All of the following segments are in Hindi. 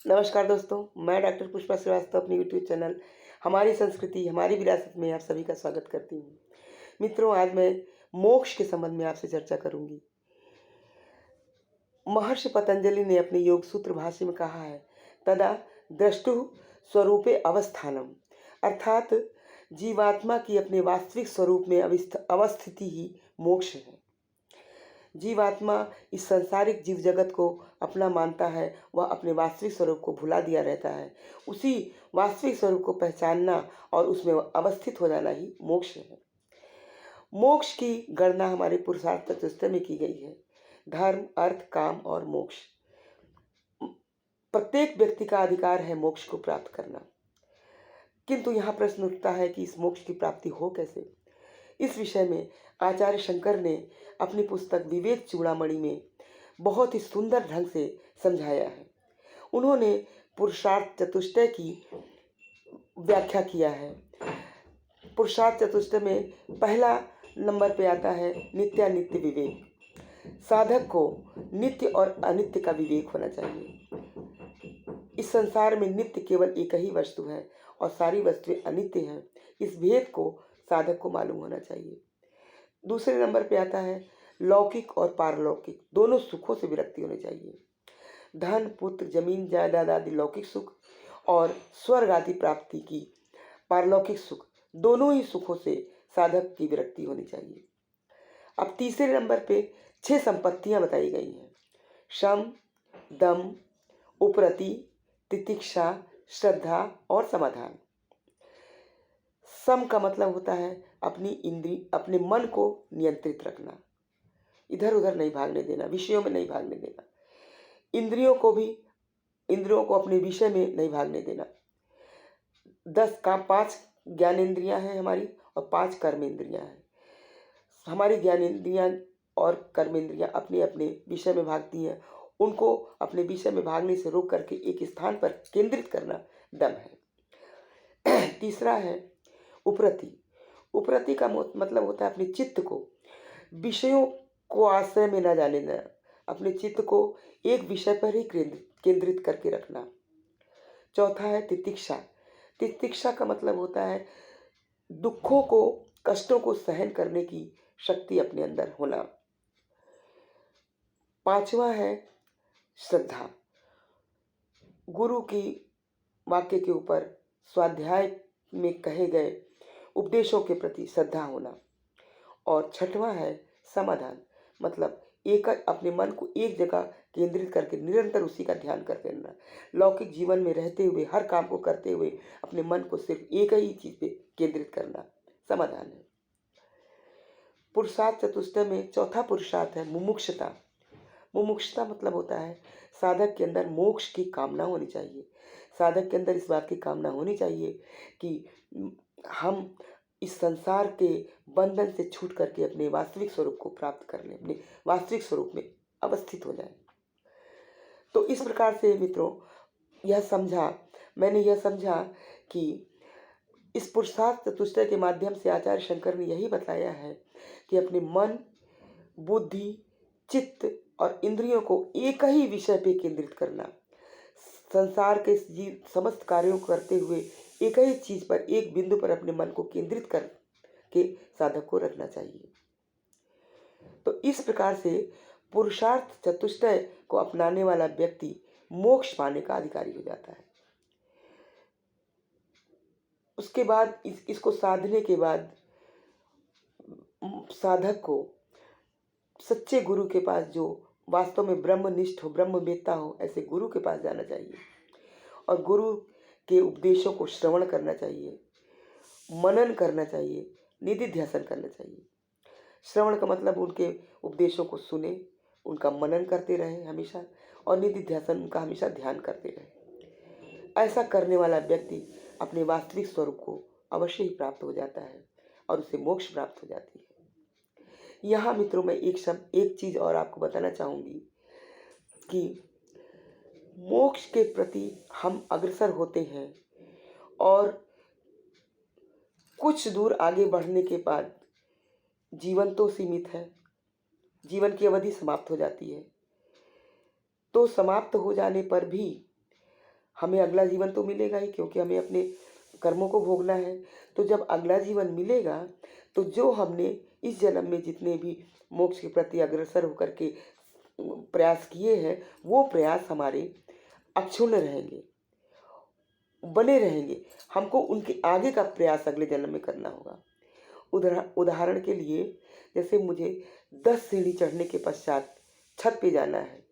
नमस्कार दोस्तों, मैं डॉक्टर पुष्पा श्रीवास्तव अपनी यूट्यूब चैनल हमारी संस्कृति हमारी विरासत में आप सभी का स्वागत करती हूँ। मित्रों, आज मैं मोक्ष के संबंध में आपसे चर्चा करूंगी। महर्षि पतंजलि ने अपने योग सूत्र भाष्य में कहा है, तदा द्रष्टु स्वरूपे अवस्थानम, अर्थात जीवात्मा की अपने वास्तविक स्वरूप में अवस्थिति ही मोक्ष है। जीवात्मा इस सांसारिक जीव जगत को अपना मानता है, वह अपने वास्तविक स्वरूप को भुला दिया रहता है। उसी वास्तविक स्वरूप को पहचानना और उसमें अवस्थित हो जाना ही मोक्ष है। मोक्ष की गणना हमारे पुरुषार्थ चतुष्टय में की गई है। धर्म, अर्थ, काम और मोक्ष, प्रत्येक व्यक्ति का अधिकार है मोक्ष को प्राप्त करना। किंतु यहाँ प्रश्न उठता है कि इस मोक्ष की प्राप्ति हो कैसे। इस विषय में आचार्य शंकर ने अपनी पुस्तक विवेक चूड़ामणि में बहुत ही सुंदर ढंग से समझाया है। उन्होंने पुरुषार्थ चतुष्टय की व्याख्या किया है। पुरुषार्थ चतुष्टय में पहला नंबर पे आता है नित्यानित्य विवेक। साधक को नित्य और अनित्य का विवेक होना चाहिए। इस संसार में नित्य केवल एक ही वस्तु है और सारी वस्तुएं अनित्य हैं। इस भेद को साधक को मालूम होना चाहिए। दूसरे नंबर पे आता है लौकिक और पारलौकिक, दोनों सुखों से विरक्ति होनी चाहिए। धन, पुत्र, जमीन, जायदाद आदि लौकिक सुख और स्वर्ग आदि प्राप्ति की पारलौकिक सुख, दोनों ही सुखों से साधक की विरक्ति होनी चाहिए। अब तीसरे नंबर पे 6 संपत्तियां बताई गई हैं: शम, दम, उपरति, तितिक्षा, श्रद्धा और समाधान। सम का मतलब होता है अपने मन को नियंत्रित रखना, इधर उधर नहीं भागने देना, विषयों में नहीं भागने देना। इंद्रियों को अपने विषय में नहीं भागने देना। 5 ज्ञानेंद्रियां हैं हमारी और 5 कर्मेंद्रियां हैं। हमारी ज्ञानेंद्रियां और कर्मेंद्रियां अपने अपने विषय में भागती हैं। उनको अपने विषय में भागने से रोक करके एक स्थान पर केंद्रित करना दम है। तीसरा है उपरति। उपरति का मतलब होता है अपने चित्त को विषयों को आश्रय में न जाने देना, अपने चित्त को एक विषय पर ही केंद्रित करके रखना। चौथा है तितिक्षा। तितिक्षा का मतलब होता है दुखों को, कष्टों को सहन करने की शक्ति अपने अंदर होना। पांचवा है श्रद्धा। गुरु की वाक्य के ऊपर, स्वाध्याय में कहे गए उपदेशों के प्रति श्रद्धा होना। और छठवां है समाधान, मतलब अपने मन को एक जगह केंद्रित करके निरंतर उसी का ध्यान करते रहना। लौकिक जीवन में रहते हुए, हर काम को करते हुए अपने मन को सिर्फ एक ही चीज पे केंद्रित करना समाधान है। पुरुषार्थ चतुष्टय में चौथा पुरुषार्थ है मुमुक्षुता। मुमुक्षुता मतलब होता है साधक के अंदर मोक्ष की कामना होनी चाहिए। साधक के अंदर इस बात की कामना होनी चाहिए कि हम इस संसार के बंधन से छूट करके अपने वास्तविक स्वरूप को प्राप्त कर लें, अपने वास्तविक स्वरूप में अवस्थित हो जाएं। तो इस प्रकार से मित्रों मैंने यह समझा कि इस पुरुषार्थ चतुष्टय के माध्यम से आचार्य शंकर ने यही बताया है कि अपने मन, बुद्धि, चित्त और इंद्रियों को एक ही विषय पे केंद्रित करना। संसार के समस्त कार्यों को करते हुए एक ही चीज पर, एक बिंदु पर अपने मन को केंद्रित करके साधक को रखना चाहिए। तो इस प्रकार से पुरुषार्थ चतुष्टय को अपनाने वाला व्यक्ति मोक्ष पाने का अधिकारी हो जाता है। उसके बाद इसको साधने के बाद साधक को सच्चे गुरु के पास, जो वास्तव में ब्रह्मनिष्ठ हो, ब्रह्मवेत्ता हो, ऐसे गुरु के पास जाना चाहिए और गुरु के उपदेशों को श्रवण करना चाहिए, मनन करना चाहिए, निधिध्यासन करना चाहिए। श्रवण का मतलब उनके उपदेशों को सुने, उनका मनन करते रहे हमेशा, और निधिध्यासन उनका हमेशा ध्यान करते रहे। ऐसा करने वाला व्यक्ति अपने वास्तविक स्वरूप को अवश्य ही प्राप्त हो जाता है और उसे मोक्ष प्राप्त हो जाती है। यहाँ मित्रों मैं एक चीज और आपको बताना चाहूंगी कि मोक्ष के प्रति हम अग्रसर होते हैं और कुछ दूर आगे बढ़ने के बाद जीवन तो सीमित है, जीवन की अवधि समाप्त हो जाती है। तो समाप्त हो जाने पर भी हमें अगला जीवन तो मिलेगा ही, क्योंकि हमें अपने कर्मों को भोगना है। तो जब अगला जीवन मिलेगा, तो जो हमने इस जन्म में जितने भी मोक्ष के प्रति अग्रसर होकर के प्रयास किए हैं, वो प्रयास हमारे अक्षुण्ण रहेंगे, बने रहेंगे। हमको उनके आगे का प्रयास अगले जन्म में करना होगा। उदाहरण के लिए, जैसे मुझे 10 सीढ़ी चढ़ने के पश्चात छत पे जाना है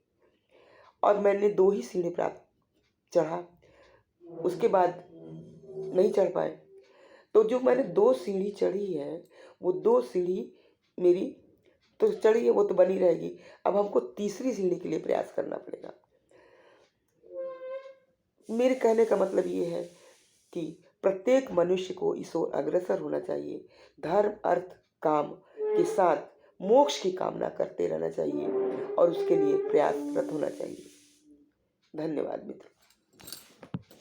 और मैंने 2 ही सीढ़ी प्राप्त चढ़ा, उसके बाद नहीं चढ़ पाए। तो जो मैंने 2 सीढ़ी चढ़ी है, वो 2 सीढ़ी मेरी तो चढ़ी है, वो तो बनी रहेगी। अब हमको तीसरी सीढ़ी के लिए प्रयास करना पड़ेगा। मेरे कहने का मतलब ये है कि प्रत्येक मनुष्य को इस ओर अग्रसर होना चाहिए। धर्म, अर्थ, काम के साथ मोक्ष की कामना करते रहना चाहिए और उसके लिए प्रयासरत होना चाहिए। धन्यवाद मित्रों।